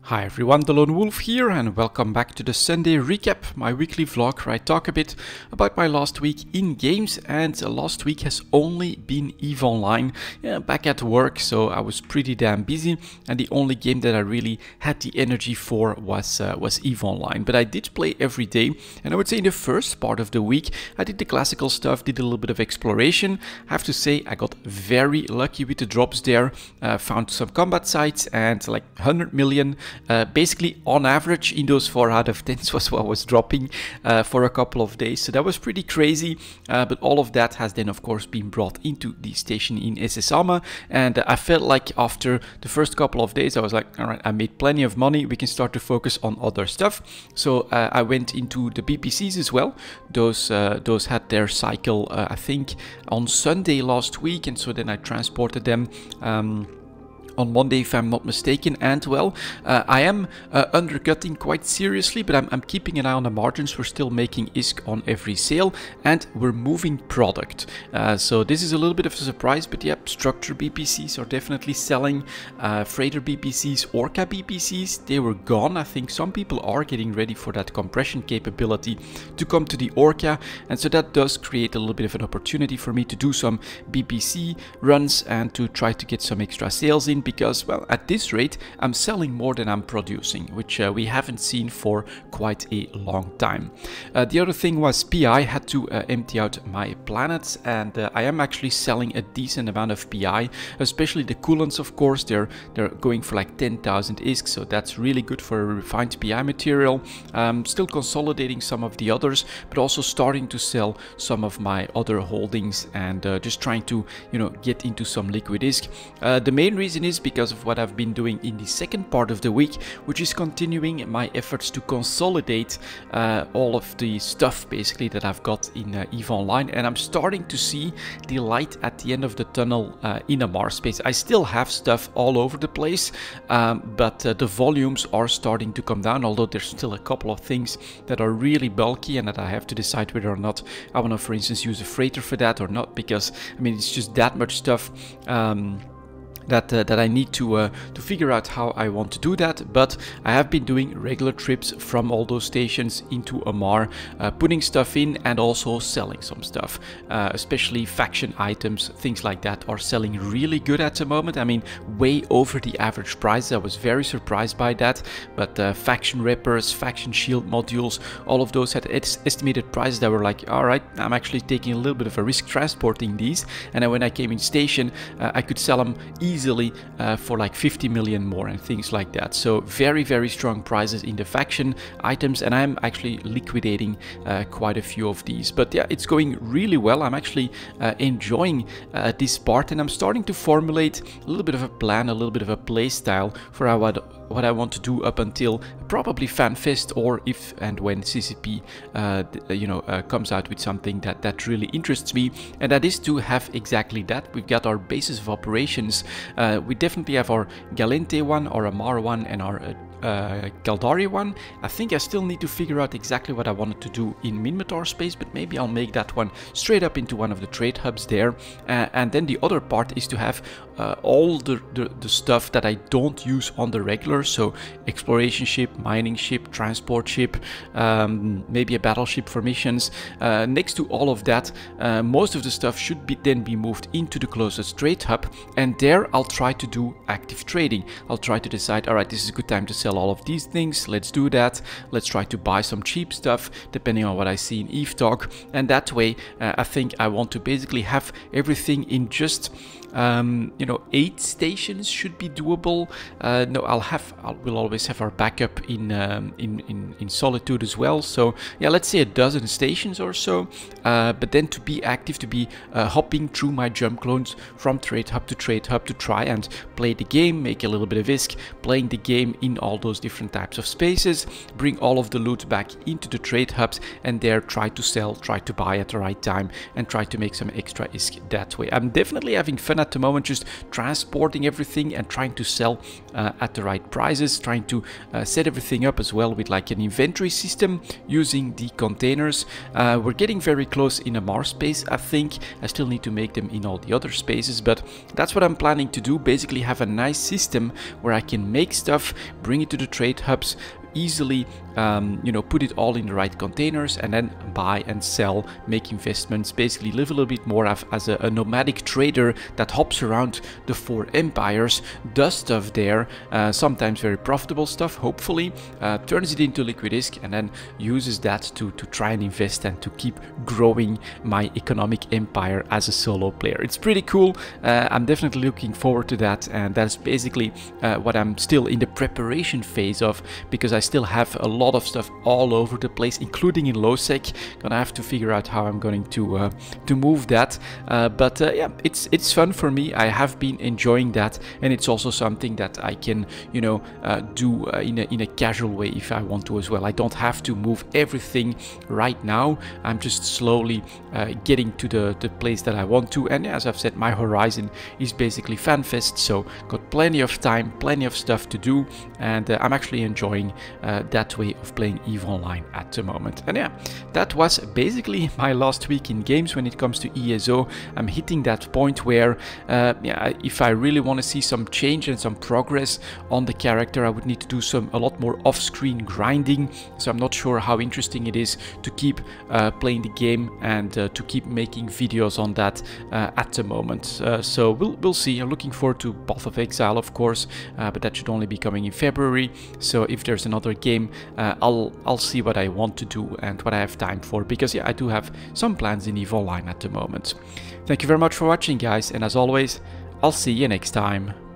Hi everyone, delonewolf here and welcome back to the Sunday recap, my weekly vlog where I talk a bit about my last week in games. And last week has only been EVE Online, back at work, so I was pretty damn busy and the only game that I really had the energy for was EVE Online. But I did play every day, and I would say in the first part of the week I did the classical stuff, did a little bit of exploration. I have to say I got very lucky with the drops there, found some combat sites and like 100 million. Basically on average in those 4 out of 10s was what was dropping for a couple of days, so that was pretty crazy. But all of that has then of course been brought into the station in SSama, and I felt like after the first couple of days I was like, alright, I made plenty of money, we can start to focus on other stuff. So I went into the BPCs as well. Those had their cycle I think on Sunday last week, and so then I transported them on Monday if I'm not mistaken. And well, I am undercutting quite seriously, but I'm keeping an eye on the margins. We're still making ISK on every sale and we're moving product. So this is a little bit of a surprise, but yep, structure BPCs are definitely selling. Freighter BPCs, Orca BPCs, they were gone. I think some people are getting ready for that compression capability to come to the Orca, and so that does create a little bit of an opportunity for me to do some BPC runs and to try to get some extra sales in. Because, well, at this rate, I'm selling more than I'm producing, which we haven't seen for quite a long time. The other thing was PI had to empty out my planets, and I am actually selling a decent amount of PI, especially the coolants, of course. They're going for like 10,000 ISK, so that's really good for a refined PI material. Still consolidating some of the others, but also starting to sell some of my other holdings and just trying to, get into some liquid ISK. The main reason is because of what I've been doing in the second part of the week, which is continuing my efforts to consolidate all of the stuff basically that I've got in EVE Online, and I'm starting to see the light at the end of the tunnel in Amarr space. I still have stuff all over the place, but the volumes are starting to come down, although there's still a couple of things that are really bulky and that I have to decide whether or not I want to, for instance, use a freighter for that or not, because I mean it's just that much stuff that I need to figure out how I want to do that. But I have been doing regular trips from all those stations into Amarr, putting stuff in and also selling some stuff, especially faction items, things like that are selling really good at the moment. I mean, way over the average price. I was very surprised by that. But faction rippers, faction shield modules, all of those had estimated prices that were like, all right, I'm actually taking a little bit of a risk transporting these. And then when I came in station, I could sell them easily for like 50 million more and things like that. So very, very strong prices in the faction items, and I'm actually liquidating quite a few of these. But yeah, it's going really well. I'm actually enjoying this part, and I'm starting to formulate a little bit of a plan, a little bit of a play style for what I want to do up until probably FanFest, or if and when CCP comes out with something that really interests me, and that is to have exactly that. We've got our basis of operations. We definitely have our Galente one, our Amarr one, and our Galdari one. I think I still need to figure out exactly what I wanted to do in Minmatar space, but maybe I'll make that one straight up into one of the trade hubs there. And then the other part is to have all the stuff that I don't use on the regular, so exploration ship, mining ship, transport ship, maybe a battleship for missions. Next to all of that, most of the stuff should then be moved into the closest trade hub, and there I'll try to do active trading. I'll try to decide, all right, this is a good time to sell all of these things, let's do that. Let's try to buy some cheap stuff depending on what I see in EVE Talk, and that way I think I want to basically have everything in just 8 stations should be doable. No, we'll always have our backup in Solitude as well. So yeah, let's say a dozen stations or so. But then to be active, to be hopping through my jump clones from trade hub to try and play the game, make a little bit of ISK, playing the game in all those different types of spaces, bring all of the loot back into the trade hubs, and there try to sell, try to buy at the right time, and try to make some extra ISK that way. I'm definitely having fun at the moment, just transporting everything and trying to sell at the right prices, trying to set everything up as well with like an inventory system using the containers. We're getting very close in a Mars space, I think. I still need to make them in all the other spaces, but that's what I'm planning to do. Basically have a nice system where I can make stuff, bring it to the trade hubs, easily you know, put it all in the right containers, and then buy and sell, make investments, basically live a little bit more as a nomadic trader that hops around the 4 empires, does stuff there, sometimes very profitable stuff, hopefully, turns it into liquid disk, and then uses that to try and invest and to keep growing my economic empire as a solo player. It's pretty cool. I'm definitely looking forward to that, and that's basically what I'm still in the preparation phase of, because I still have a lot of stuff all over the place, including in low sec. Gonna have to figure out how I'm going to move that, but yeah, it's fun for me. I have been enjoying that, and it's also something that I can, you know, do in a casual way if I want to as well. I don't have to move everything right now. I'm just slowly getting to the place that I want to, and as I've said, my horizon is basically FanFest, so got plenty of time, plenty of stuff to do, and I'm actually enjoying that way of playing EVE Online at the moment. And yeah, that was basically my last week in games when it comes to ESO. I'm hitting that point where yeah, if I really want to see some change and some progress on the character, I would need to do a lot more off-screen grinding, so I'm not sure how interesting it is to keep playing the game and to keep making videos on that at the moment. So we'll see. I'm looking forward to Path of Exile, of course, but that should only be coming in February, so if there's another game, I'll see what I want to do and what I have time for, because yeah, I do have some plans in EVE Online at the moment. Thank you very much for watching, guys, and as always, I'll see you next time.